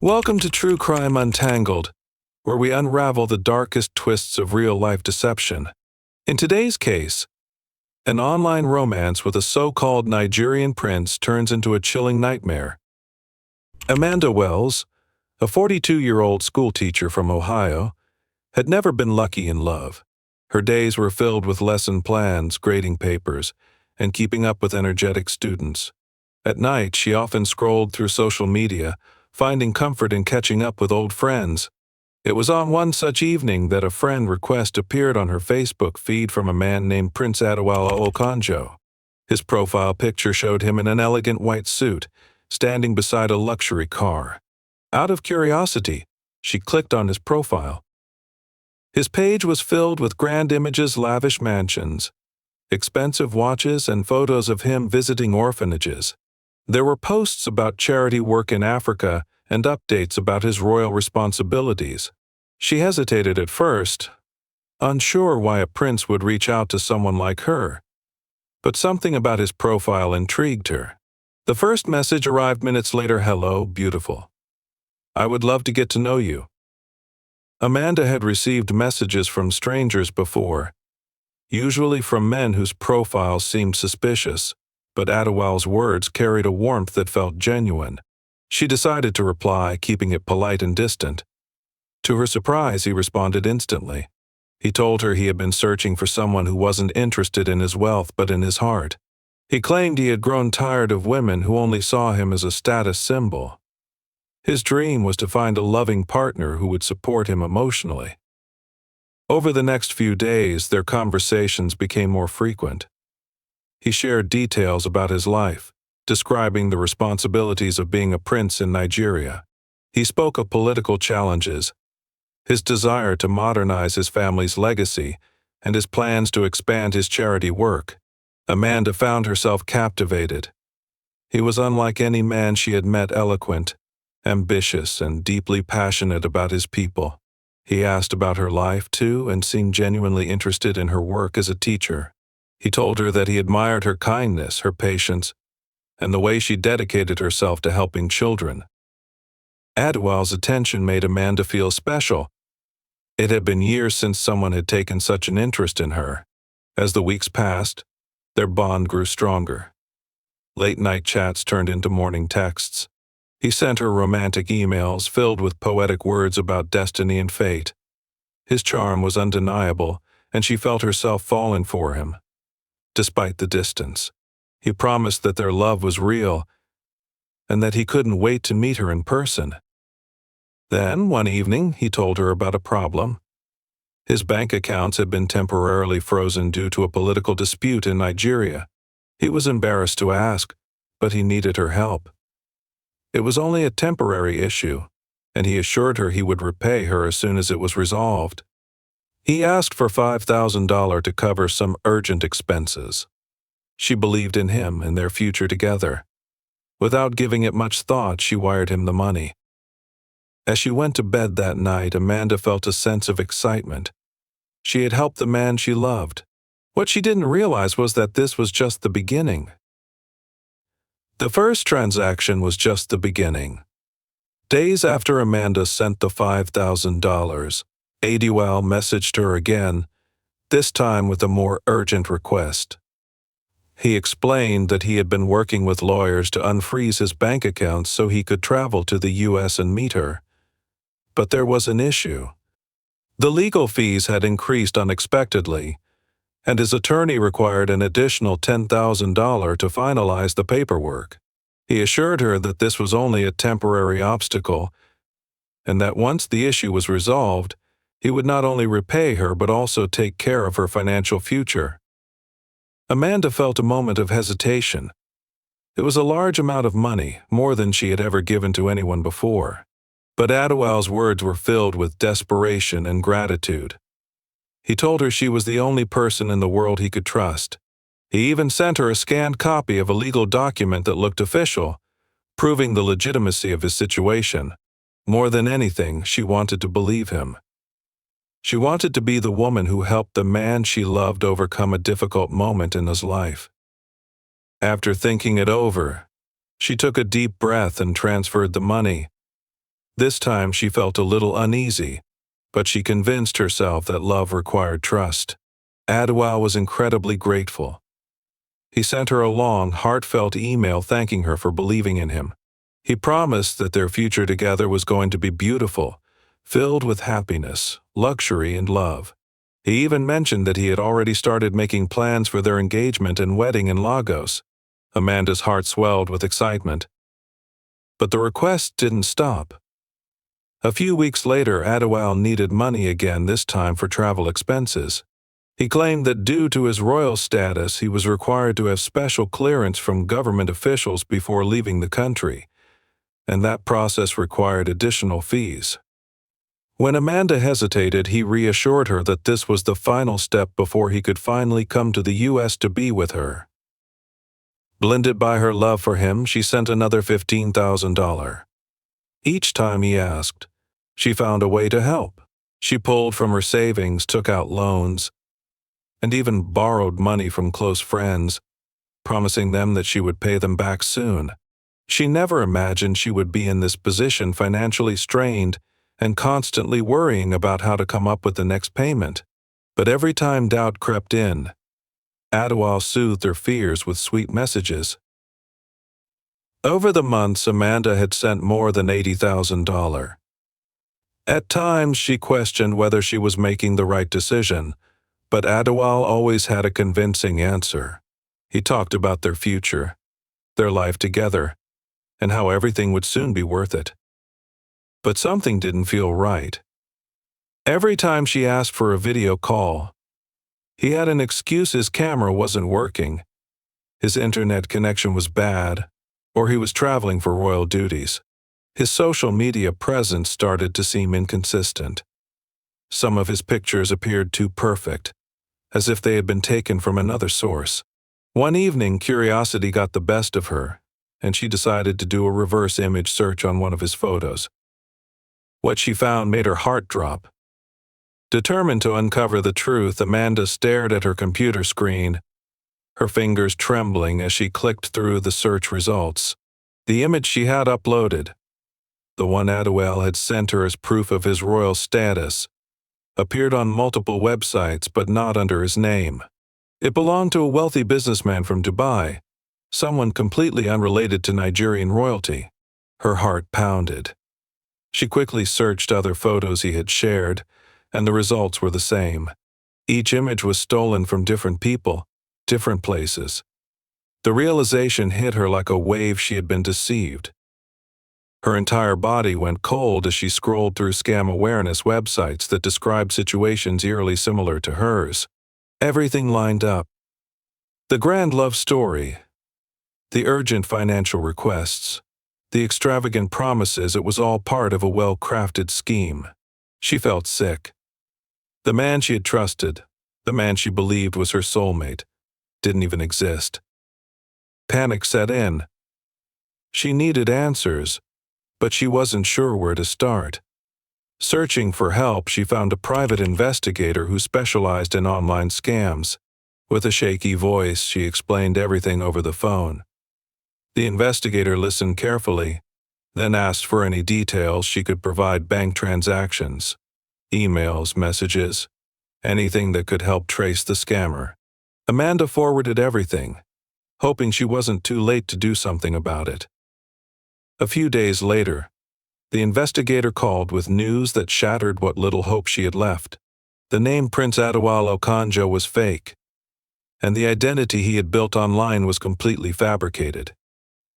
Welcome to True Crime Untangled, where we unravel the darkest twists of real-life deception. In today's case, an online romance with a so-called Nigerian prince turns into a chilling nightmare. Amanda Wells, a 42-year-old schoolteacher from Ohio, had never been lucky in love. Her days were filled with lesson plans, grading papers, and keeping up with energetic students. At night, she often scrolled through social media, finding comfort in catching up with old friends. It was on one such evening that a friend request appeared on her Facebook feed from a man named Prince Adewale Okonjo. His profile picture showed him in an elegant white suit, standing beside a luxury car. Out of curiosity, she clicked on his profile. His page was filled with grand images, lavish mansions, expensive watches, and photos of him visiting orphanages. There were posts about charity work in Africa and updates about his royal responsibilities. She hesitated at first, unsure why a prince would reach out to someone like her. But something about his profile intrigued her. The first message arrived minutes later. "Hello, beautiful. I would love to get to know you." Amanda had received messages from strangers before, usually from men whose profiles seemed suspicious, but Adewale's words carried a warmth that felt genuine. She decided to reply, keeping it polite and distant. To her surprise, he responded instantly. He told her he had been searching for someone who wasn't interested in his wealth but in his heart. He claimed he had grown tired of women who only saw him as a status symbol. His dream was to find a loving partner who would support him emotionally. Over the next few days, their conversations became more frequent. He shared details about his life, describing the responsibilities of being a prince in Nigeria. He spoke of political challenges, his desire to modernize his family's legacy, and his plans to expand his charity work. Amanda found herself captivated. He was unlike any man she had met, eloquent, ambitious, and deeply passionate about his people. He asked about her life, too, and seemed genuinely interested in her work as a teacher. He told her that he admired her kindness, her patience, and the way she dedicated herself to helping children. Adewale's attention made Amanda feel special. It had been years since someone had taken such an interest in her. As the weeks passed, their bond grew stronger. Late-night chats turned into morning texts. He sent her romantic emails filled with poetic words about destiny and fate. His charm was undeniable, and she felt herself falling for him. Despite the distance, he promised that their love was real and that he couldn't wait to meet her in person. Then, one evening, he told her about a problem. His bank accounts had been temporarily frozen due to a political dispute in Nigeria. He was embarrassed to ask, but he needed her help. It was only a temporary issue, and he assured her he would repay her as soon as it was resolved. He asked for $5,000 to cover some urgent expenses. She believed in him and their future together. Without giving it much thought, she wired him the money. As she went to bed that night, Amanda felt a sense of excitement. She had helped the man she loved. What she didn't realize was that this was just the beginning. The first transaction was just the beginning. Days after Amanda sent the $5,000, Adewale messaged her again, this time with a more urgent request. He explained that he had been working with lawyers to unfreeze his bank accounts so he could travel to the U.S. and meet her. But there was an issue. The legal fees had increased unexpectedly, and his attorney required an additional $10,000 to finalize the paperwork. He assured her that this was only a temporary obstacle, and that once the issue was resolved, he would not only repay her but also take care of her financial future. Amanda felt a moment of hesitation. It was a large amount of money, more than she had ever given to anyone before. But Adewale's words were filled with desperation and gratitude. He told her she was the only person in the world he could trust. He even sent her a scanned copy of a legal document that looked official, proving the legitimacy of his situation. More than anything, she wanted to believe him. She wanted to be the woman who helped the man she loved overcome a difficult moment in his life. After thinking it over, she took a deep breath and transferred the money. This time she felt a little uneasy, but she convinced herself that love required trust. Adewale was incredibly grateful. He sent her a long, heartfelt email thanking her for believing in him. He promised that their future together was going to be beautiful, filled with happiness, luxury, and love. He even mentioned that he had already started making plans for their engagement and wedding in Lagos. Amanda's heart swelled with excitement. But the request didn't stop. A few weeks later, Adewale needed money again, this time for travel expenses. He claimed that due to his royal status, he was required to have special clearance from government officials before leaving the country, and that process required additional fees. When Amanda hesitated, he reassured her that this was the final step before he could finally come to the U.S. to be with her. Blinded by her love for him, she sent another $15,000. Each time he asked, she found a way to help. She pulled from her savings, took out loans, and even borrowed money from close friends, promising them that she would pay them back soon. She never imagined she would be in this position, financially strained and constantly worrying about how to come up with the next payment. But every time doubt crept in, Adewale soothed her fears with sweet messages. Over the months, Amanda had sent more than $80,000. At times, she questioned whether she was making the right decision, but Adewale always had a convincing answer. He talked about their future, their life together, and how everything would soon be worth it. But something didn't feel right. Every time she asked for a video call, he had an excuse: his camera wasn't working, his internet connection was bad, or he was traveling for royal duties. His social media presence started to seem inconsistent. Some of his pictures appeared too perfect, as if they had been taken from another source. One evening, curiosity got the best of her, and she decided to do a reverse image search on one of his photos. What she found made her heart drop. Determined to uncover the truth, Amanda stared at her computer screen, her fingers trembling as she clicked through the search results. The image she had uploaded, the one Adewale had sent her as proof of his royal status, appeared on multiple websites but not under his name. It belonged to a wealthy businessman from Dubai, someone completely unrelated to Nigerian royalty. Her heart pounded. She quickly searched other photos he had shared, and the results were the same. Each image was stolen from different people, different places. The realization hit her like a wave: she had been deceived. Her entire body went cold as she scrolled through scam awareness websites that described situations eerily similar to hers. Everything lined up. The grand love story, the urgent financial requests, the extravagant promises — it was all part of a well-crafted scheme. She felt sick. The man she had trusted, the man she believed was her soulmate, didn't even exist. Panic set in. She needed answers, but she wasn't sure where to start. Searching for help, she found a private investigator who specialized in online scams. With a shaky voice, she explained everything over the phone. The investigator listened carefully, then asked for any details she could provide: bank transactions, emails, messages, anything that could help trace the scammer. Amanda forwarded everything, hoping she wasn't too late to do something about it. A few days later, the investigator called with news that shattered what little hope she had left. The name Prince Adewale Okonjo was fake, and the identity he had built online was completely fabricated.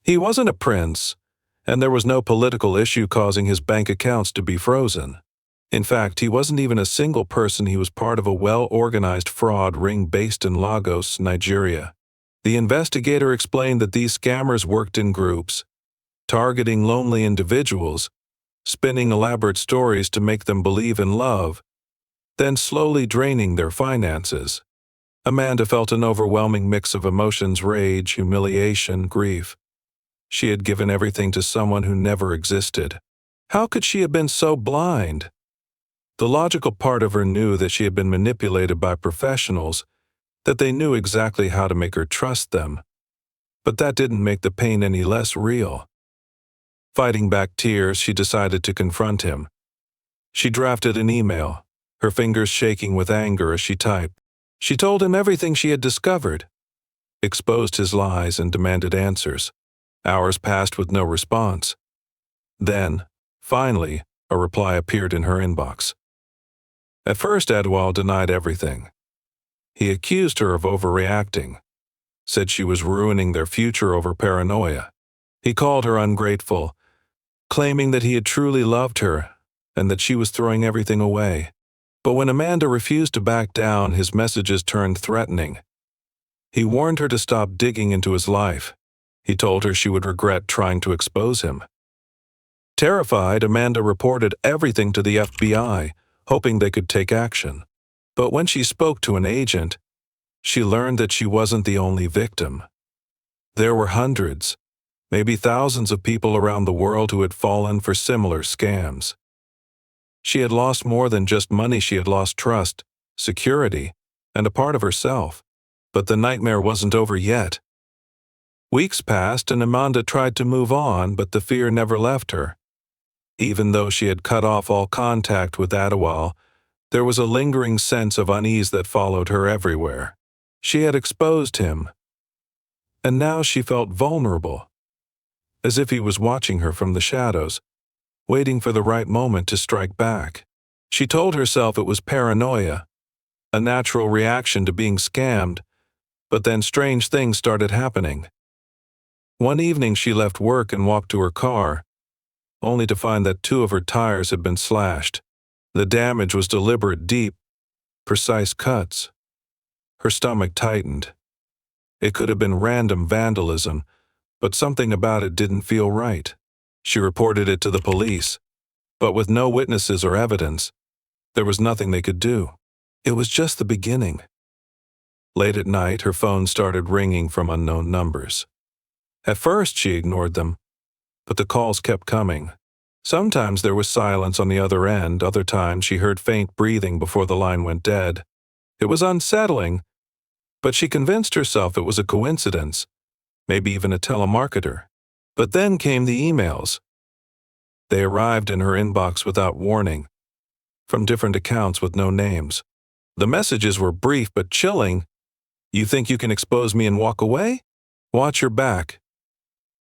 He wasn't a prince, and there was no political issue causing his bank accounts to be frozen. In fact, he wasn't even a single person. He was part of a well-organized fraud ring based in Lagos, Nigeria. The investigator explained that these scammers worked in groups, targeting lonely individuals, spinning elaborate stories to make them believe in love, then slowly draining their finances. Amanda felt an overwhelming mix of emotions: rage, humiliation, grief. She had given everything to someone who never existed. How could she have been so blind? The logical part of her knew that she had been manipulated by professionals, that they knew exactly how to make her trust them. But that didn't make the pain any less real. Fighting back tears, she decided to confront him. She drafted an email, her fingers shaking with anger as she typed. She told him everything she had discovered, exposed his lies, and demanded answers. Hours passed with no response. Then, finally, a reply appeared in her inbox. At first, Adwal denied everything. He accused her of overreacting, said she was ruining their future over paranoia. He called her ungrateful, claiming that he had truly loved her and that she was throwing everything away. But when Amanda refused to back down, his messages turned threatening. He warned her to stop digging into his life. He told her she would regret trying to expose him. Terrified, Amanda reported everything to the FBI, hoping they could take action. But when she spoke to an agent, she learned that she wasn't the only victim. There were hundreds, maybe thousands of people around the world who had fallen for similar scams. She had lost more than just money. She had lost trust, security, and a part of herself. But the nightmare wasn't over yet. Weeks passed and Amanda tried to move on, but the fear never left her. Even though she had cut off all contact with Adwal, there was a lingering sense of unease that followed her everywhere. She had exposed him, and now she felt vulnerable, as if he was watching her from the shadows, waiting for the right moment to strike back. She told herself it was paranoia, a natural reaction to being scammed, but then strange things started happening. One evening she left work and walked to her car, only to find that 2 of her tires had been slashed. The damage was deliberate, deep, precise cuts. Her stomach tightened. It could have been random vandalism, but something about it didn't feel right. She reported it to the police, but with no witnesses or evidence, there was nothing they could do. It was just the beginning. Late at night, her phone started ringing from unknown numbers. At first, she ignored them, but the calls kept coming. Sometimes there was silence on the other end, other times she heard faint breathing before the line went dead. It was unsettling, but she convinced herself it was a coincidence, maybe even a telemarketer. But then came the emails. They arrived in her inbox without warning, from different accounts with no names. The messages were brief but chilling. You think you can expose me and walk away? Watch your back.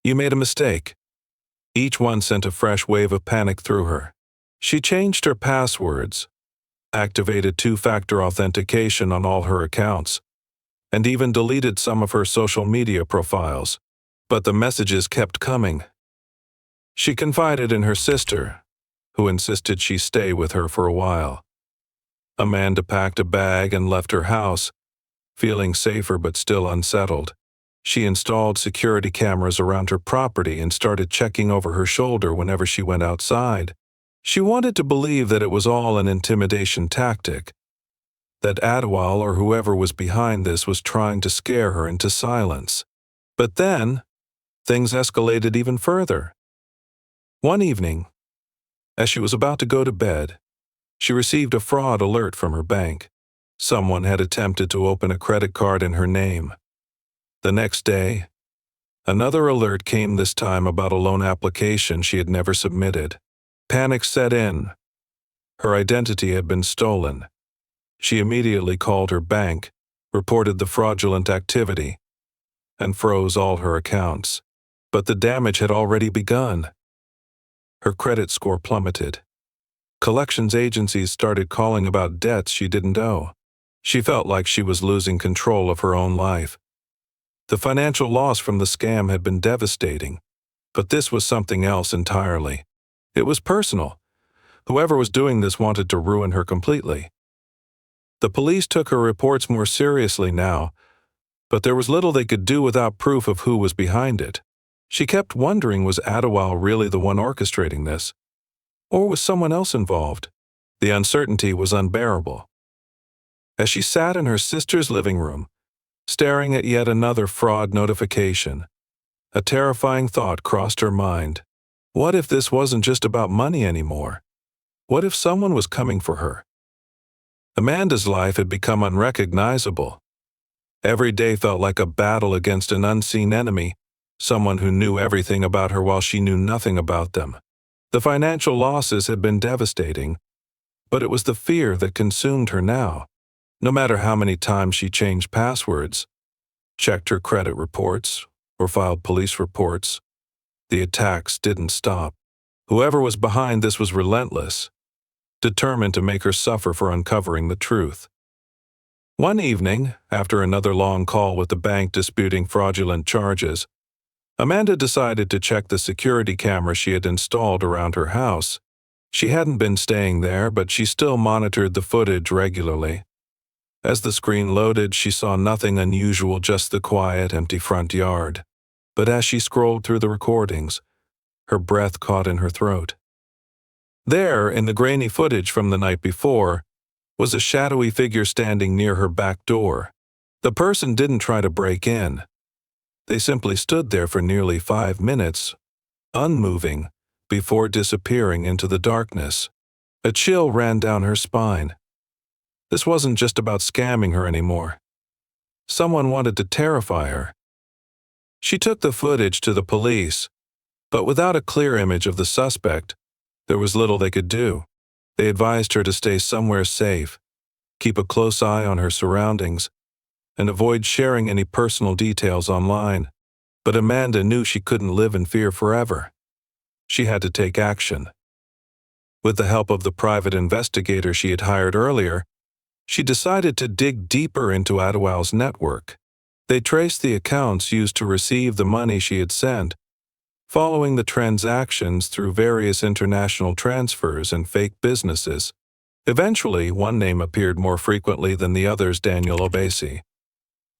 You made a mistake. Each one sent a fresh wave of panic through her. She changed her passwords, activated 2-factor authentication on all her accounts, and even deleted some of her social media profiles. But the messages kept coming. She confided in her sister, who insisted she stay with her for a while. Amanda packed a bag and left her house, feeling safer but still unsettled. She installed security cameras around her property and started checking over her shoulder whenever she went outside. She wanted to believe that it was all an intimidation tactic, that Adwal or whoever was behind this was trying to scare her into silence. But then, things escalated even further. One evening, as she was about to go to bed, she received a fraud alert from her bank. Someone had attempted to open a credit card in her name. The next day, another alert came, this time about a loan application she had never submitted. Panic set in. Her identity had been stolen. She immediately called her bank, reported the fraudulent activity, and froze all her accounts. But the damage had already begun. Her credit score plummeted. Collections agencies started calling about debts she didn't owe. She felt like she was losing control of her own life. The financial loss from the scam had been devastating, but this was something else entirely. It was personal. Whoever was doing this wanted to ruin her completely. The police took her reports more seriously now, but there was little they could do without proof of who was behind it. She kept wondering, was Adwal really the one orchestrating this? Or was someone else involved? The uncertainty was unbearable. As she sat in her sister's living room, staring at yet another fraud notification, a terrifying thought crossed her mind. What if this wasn't just about money anymore? What if someone was coming for her? Amanda's life had become unrecognizable. Every day felt like a battle against an unseen enemy, someone who knew everything about her while she knew nothing about them. The financial losses had been devastating, but it was the fear that consumed her now. No matter how many times she changed passwords, checked her credit reports, or filed police reports, the attacks didn't stop. Whoever was behind this was relentless, determined to make her suffer for uncovering the truth. One evening, after another long call with the bank disputing fraudulent charges, Amanda decided to check the security camera she had installed around her house. She hadn't been staying there, but she still monitored the footage regularly. As the screen loaded, she saw nothing unusual, just the quiet, empty front yard. But as she scrolled through the recordings, her breath caught in her throat. There, in the grainy footage from the night before, was a shadowy figure standing near her back door. The person didn't try to break in. They simply stood there for nearly 5 minutes, unmoving, before disappearing into the darkness. A chill ran down her spine. This wasn't just about scamming her anymore. Someone wanted to terrify her. She took the footage to the police, but without a clear image of the suspect, there was little they could do. They advised her to stay somewhere safe, keep a close eye on her surroundings, and avoid sharing any personal details online. But Amanda knew she couldn't live in fear forever. She had to take action. With the help of the private investigator she had hired earlier, she decided to dig deeper into Adewale's network. They traced the accounts used to receive the money she had sent, following the transactions through various international transfers and fake businesses. Eventually, one name appeared more frequently than the others: Daniel Obasi.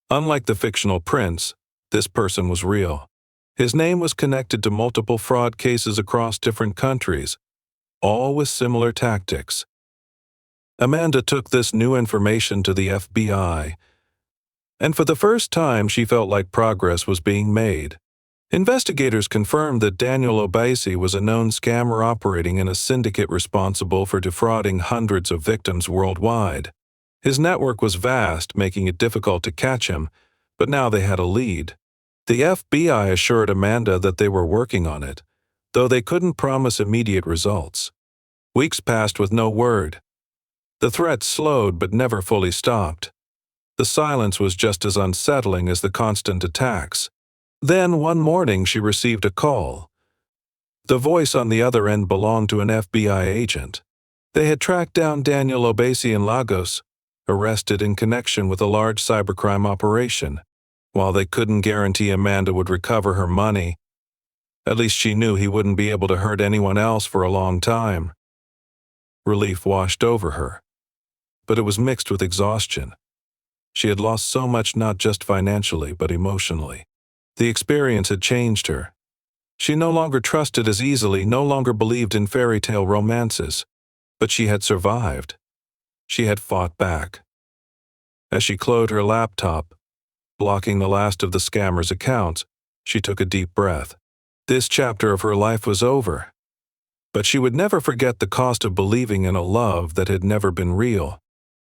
Unlike the fictional prince, this person was real. His name was connected to multiple fraud cases across different countries, all with similar tactics. Amanda took this new information to the FBI, and for the first time she felt like progress was being made. Investigators confirmed that Daniel Obasi was a known scammer operating in a syndicate responsible for defrauding hundreds of victims worldwide. His network was vast, making it difficult to catch him, but now they had a lead. The FBI assured Amanda that they were working on it, though they couldn't promise immediate results. Weeks passed with no word. The threat slowed but never fully stopped. The silence was just as unsettling as the constant attacks. Then, one morning, she received a call. The voice on the other end belonged to an FBI agent. They had tracked down Daniel Obasi in Lagos, arrested in connection with a large cybercrime operation. While they couldn't guarantee Amanda would recover her money, at least she knew he wouldn't be able to hurt anyone else for a long time. Relief washed over her, but it was mixed with exhaustion. She had lost so much, not just financially, but emotionally. The experience had changed her. She no longer trusted as easily, no longer believed in fairy tale romances. But she had survived. She had fought back. As she closed her laptop, blocking the last of the scammer's accounts, she took a deep breath. This chapter of her life was over. But she would never forget the cost of believing in a love that had never been real.